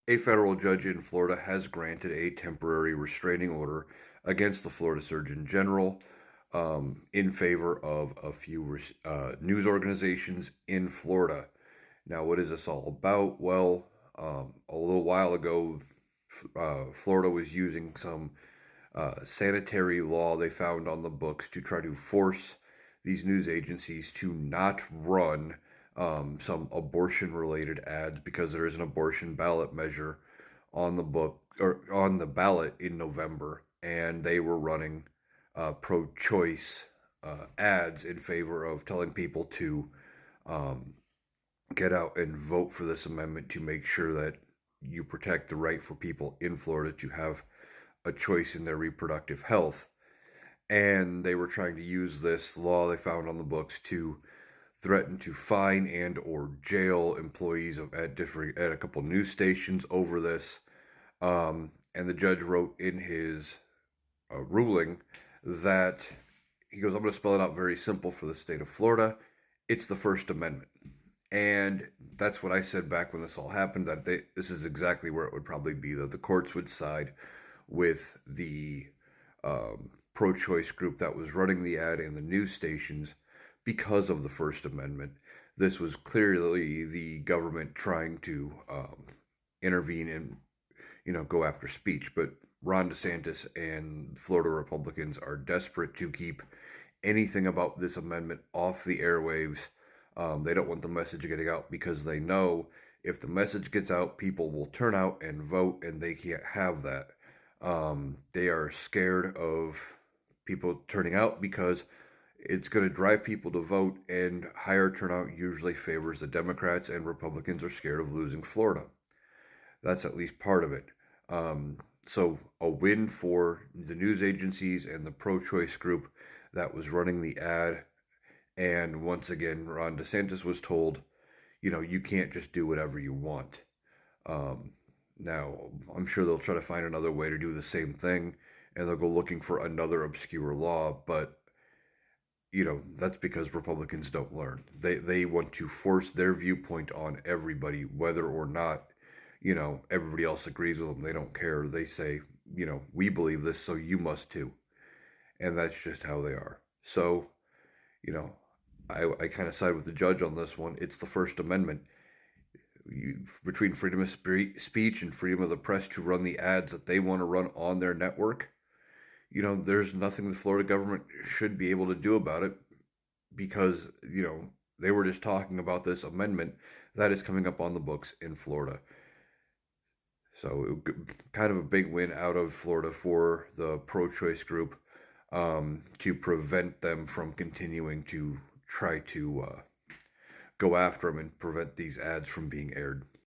A federal judge in Florida has granted a temporary restraining order against the Florida Surgeon General in favor of a few news organizations in Florida. Now, what is this all about? Well, a little while ago, Florida was using some sanitary law they found on the books to try to force these news agencies to not run some abortion related ads because there is an abortion ballot measure on the book or on the ballot in November, and they were running pro choice ads in favor of telling people to um, get out and vote for this amendment to make sure that you protect the right for people in Florida to have a choice in their reproductive health. And they were trying to use this law they found on the books to threaten to fine and or jail employees at a couple news stations over this. And the judge wrote in his ruling that he goes, I'm going to spell it out very simple for the state of Florida. It's the First Amendment. And that's what I said back when this all happened, that this is exactly where it would probably be, that the courts would side with the pro-choice group that was running the ad in the news stations because of the First Amendment. This was clearly the government trying to intervene and, go after speech. But Ron DeSantis and Florida Republicans are desperate to keep anything about this amendment off the airwaves. They don't want the message getting out because they know if the message gets out, people will turn out and vote, and they can't have that. They are scared of people turning out because it's going to drive people to vote, and higher turnout usually favors the Democrats, and Republicans are scared of losing Florida. That's at least part of it. So a win for the news agencies and the pro-choice group that was running the ad. And once again, Ron DeSantis was told, you can't just do whatever you want. Now, I'm sure they'll try to find another way to do the same thing, and they'll go looking for another obscure law, but that's because Republicans don't learn. They want to force their viewpoint on everybody, whether or not, everybody else agrees with them. They don't care. They say, we believe this, so you must too. And that's just how they are. So, I kind of side with the judge on this one. It's the First Amendment. Between freedom of speech and freedom of the press to run the ads that they want to run on their network, there's nothing the Florida government should be able to do about it because, they were just talking about this amendment that is coming up on the books in Florida. So kind of a big win out of Florida for the pro-choice group to prevent them from continuing to try to go after them and prevent these ads from being aired.